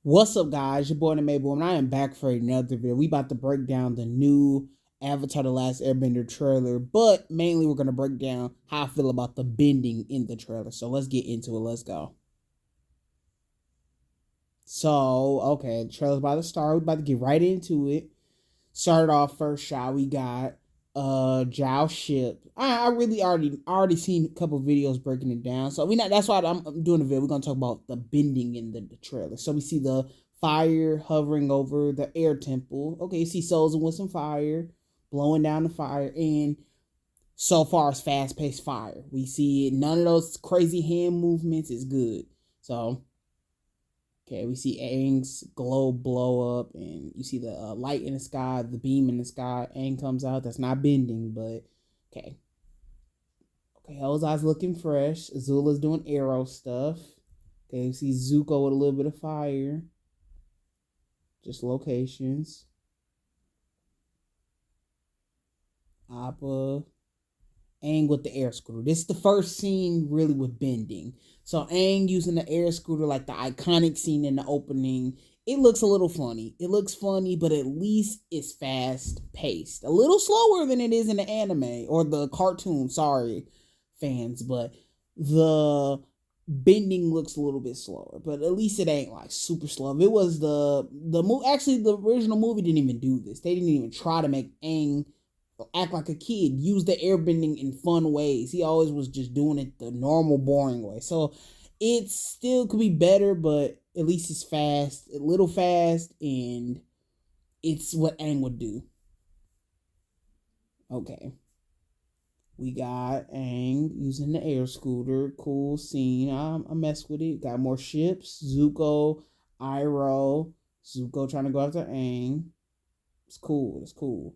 What's up, guys? Your boy the Mayboy, and I am back for another video. We about to break down the new Avatar: The Last Airbender trailer, but mainly we're gonna break down how I feel about the bending in the trailer. So let's get into it. Let's go. So okay, the trailer's about to start. We're about to get right into it. Started off first shot. We got Zhao ship. I really already seen a couple videos breaking it down. So we not that's why I'm doing a video. We're gonna talk about the bending in the trailer. So we see the fire hovering over the air temple. Okay, you see Souls with some fire, blowing down the fire, and so far it's fast paced fire. We see none of those crazy hand movements is good. So okay, we see Aang's globe blow up, and you see the light in the sky, the beam in the sky. Aang comes out. That's not bending, but okay. Okay, Ozai's looking fresh. Azula's doing arrow stuff. Okay, we see Zuko with a little bit of fire. Just locations. Appa. Aang with the air scooter. This is the first scene really with bending. So Aang using the air scooter, like the iconic scene in the opening, it looks a little funny. It looks funny, but at least it's fast paced. A little slower than it is in the anime or the cartoon. Sorry, fans, but the bending looks a little bit slower. But at least it ain't like super slow. It was the movie. Actually, the original movie didn't even do this. They didn't even try to make Aang act like a kid, use the airbending in fun ways. He always was just doing it the normal, boring way. So it still could be better, but at least it's fast, a little fast, and it's what Aang would do. Okay. We got Aang using the air scooter. Cool scene. I mess with it. Got more ships. Zuko, Iroh. Zuko trying to go after Aang. It's cool. It's cool.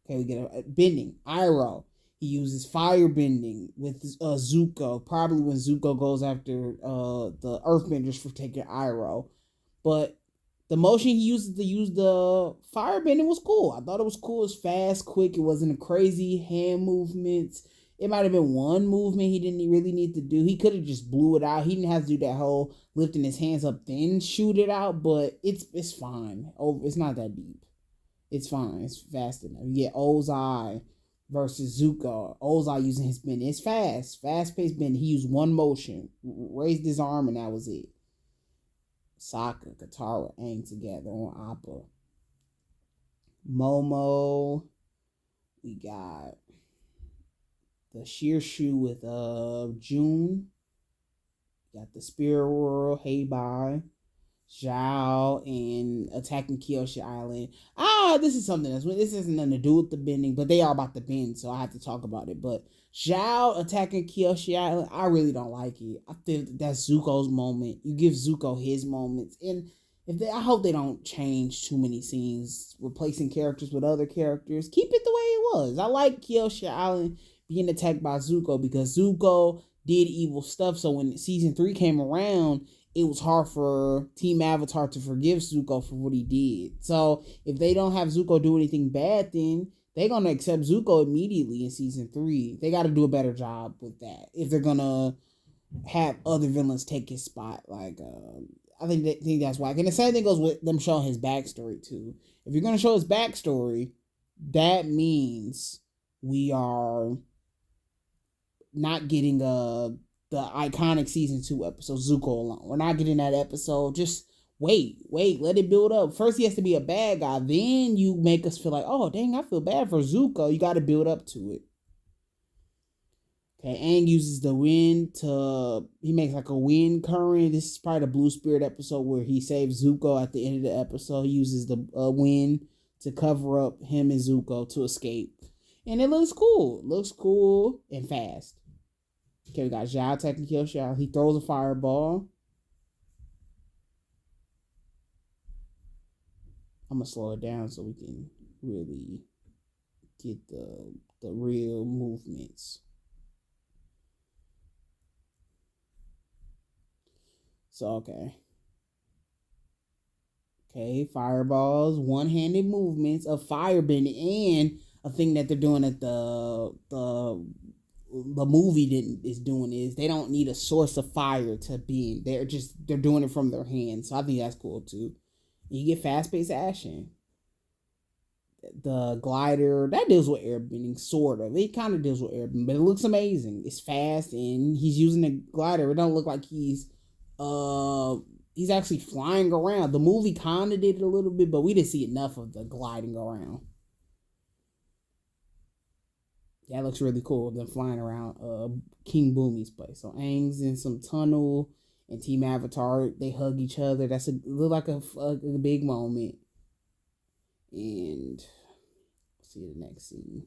Okay, we get a bending. Iroh. He uses fire bending with Zuko. Probably when Zuko goes after the Earthbenders for taking Iroh. But the motion he uses to use the fire bending was cool. I thought it was cool. It was fast, quick. It wasn't a crazy hand movements. It might have been one movement he didn't really need to do. He could have just blew it out. He didn't have to do that whole lifting his hands up then shoot it out. But it's fine. Oh, it's not that deep. It's fine. It's fast enough. You get Ozai versus Zuko. Ozai using his bend. It's fast. Fast paced bend. He used one motion. Raised his arm and that was it. Sokka, Katara, Aang together on Appa. Momo. We got the Shearshu with June. Got the Spirit World, Hey Bye. Zhao and attacking Kyoshi Island. This is something else. This has nothing to do with the bending, but they are about to bend, so I have to talk about it. But Zhao attacking Kyoshi Island, I really don't like it. I think that's Zuko's moment. You give Zuko his moments, and I hope they don't change too many scenes, replacing characters with other characters. Keep it the way it was. I like Kyoshi Island being attacked by Zuko because Zuko did evil stuff. So when season 3 came around, it was hard for Team Avatar to forgive Zuko for what he did. So if they don't have Zuko do anything bad, then they're gonna accept Zuko immediately in season 3. They got to do a better job with that if they're gonna have other villains take his spot. Like I think that's why. And the same thing goes with them showing his backstory too. If you're gonna show his backstory, that means we are not getting the iconic season 2 episode, Zuko alone. We're not getting that episode. Just wait, let it build up. First he has to be a bad guy, then you make us feel like, oh dang, I feel bad for Zuko. You got to build up to it. Okay, Aang uses the wind he makes like a wind current. This is probably the Blue Spirit episode where he saves Zuko at the end of the episode. He uses the wind to cover up him and Zuko to escape. And it looks cool. It looks cool and fast. Okay, we got Zhao attacking Kyoshi. He throws a fireball. I'm gonna slow it down so we can really get the real movements. So okay, fireballs, one-handed movements of firebending, and a thing that they're doing at the the movie is doing is they don't need a source of fire to be in. They're doing it from their hands. So I think that's cool too. You get fast paced action. The glider that deals with airbending, sort of. It kind of deals with airbending, but it looks amazing. It's fast, and he's using the glider. It don't look like he's actually flying around. The movie kind of did it a little bit, but we didn't see enough of the gliding around. That looks really cool. Them flying around King Boomy's place. So Aang's in some tunnel, and Team Avatar, they hug each other. Look like a big moment. And let's see the next scene.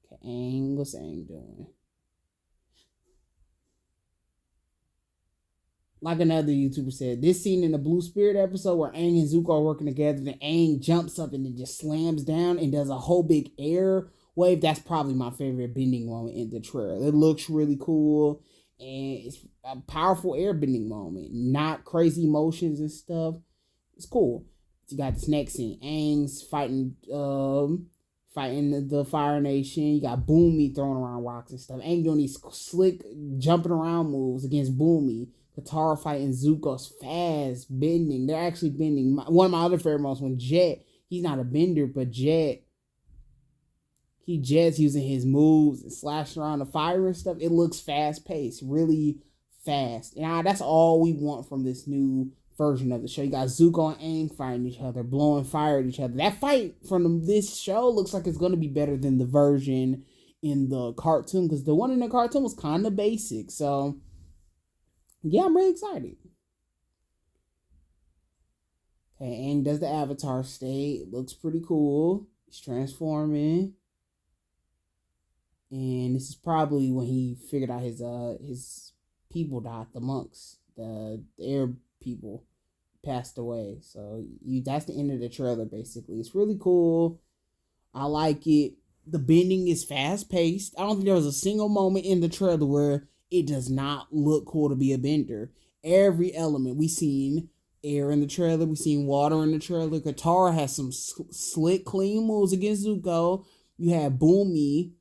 Okay, Aang, what's Aang doing? Like another YouTuber said, this scene in the Blue Spirit episode where Aang and Zuko are working together, then Aang jumps up and then just slams down and does a whole big air wave. That's probably my favorite bending moment in the trailer. It looks really cool, and it's a powerful airbending moment. Not crazy motions and stuff. It's cool. You got this next scene. Aang's fighting the Fire Nation. You got Boomy throwing around rocks and stuff. Aang doing these slick jumping around moves against Boomy. Katara fighting Zuko's fast bending. They're actually bending. One of my other favorite moments when Jet, he's not a bender, but Jet's using his moves and slashing around the fire and stuff. It looks fast paced, really fast. And that's all we want from this new version of the show. You got Zuko and Aang fighting each other, blowing fire at each other. That fight from this show looks like it's going to be better than the version in the cartoon, because the one in the cartoon was kind of basic. So yeah, I'm really excited. Okay, Aang does the Avatar state. It looks pretty cool. He's transforming. And this is probably when he figured out his people died, the monks, the air people passed away. So that's the end of the trailer, basically. It's really cool. I like it. The bending is fast paced. I don't think there was a single moment in the trailer where it does not look cool to be a bender. Every element. We seen air in the trailer. We seen water in the trailer. Katara has some slick, clean moves against Zuko. You have Boomy.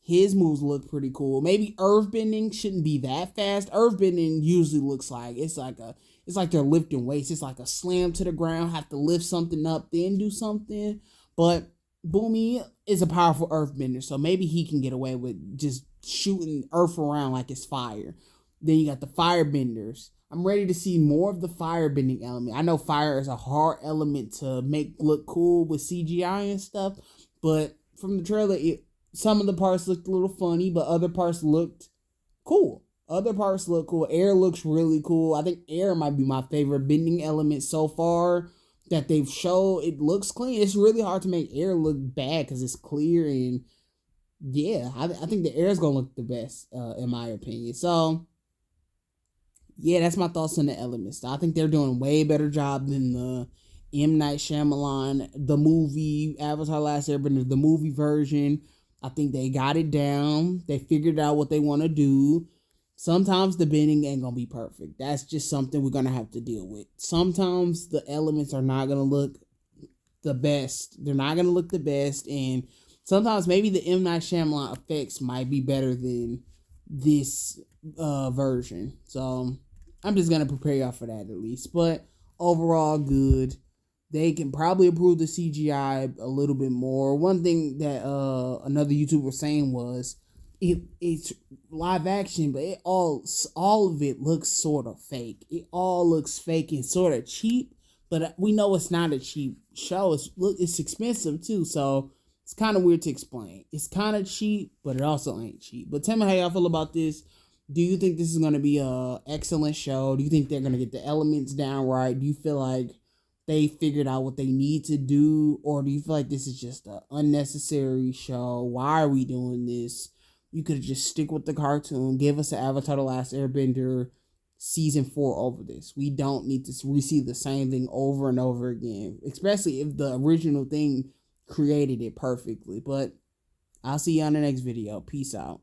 His moves look pretty cool. Maybe earthbending shouldn't be that fast. Earthbending usually looks like it's like they're lifting weights. It's like a slam to the ground, have to lift something up, then do something. But Boomy is a powerful earthbender, so maybe he can get away with just shooting earth around like it's fire. Then you got the firebenders. I'm ready to see more of the firebending element. I know fire is a hard element to make look cool with CGI and stuff, but from the trailer, some of the parts looked a little funny, but other parts looked cool. Air looks really cool. I think air might be my favorite bending element so far that they've showed. It looks clean. It's really hard to make air look bad because it's clear, and yeah, I think the air is going to look the best, in my opinion. So yeah, that's my thoughts on the elements. I think they're doing a way better job than the M. Night Shyamalan, the movie, Avatar Last Airbender, the movie version. I think they got it down. They figured out what they want to do. Sometimes the bending ain't going to be perfect. That's just something we're going to have to deal with. Sometimes the elements are not going to look the best. They're not going to look the best. And sometimes maybe the M. Night Shyamalan effects might be better than this version. So I'm just going to prepare y'all for that at least. But overall, good. They can probably improve the CGI a little bit more. One thing that another YouTuber was saying was it's live action, but all of it looks sort of fake. It all looks fake and sort of cheap, but we know it's not a cheap show. It's expensive too, so it's kind of weird to explain. It's kind of cheap, but it also ain't cheap. But tell me how y'all feel about this. Do you think this is going to be an excellent show? Do you think they're going to get the elements down right? Do you feel like they figured out what they need to do? Or do you feel like this is just an unnecessary show? Why are we doing this? You could just stick with the cartoon. Give us an Avatar The Last Airbender season 4 over this. We don't need to receive the same thing over and over again. Especially if the original thing created it perfectly. But I'll see you on the next video. Peace out.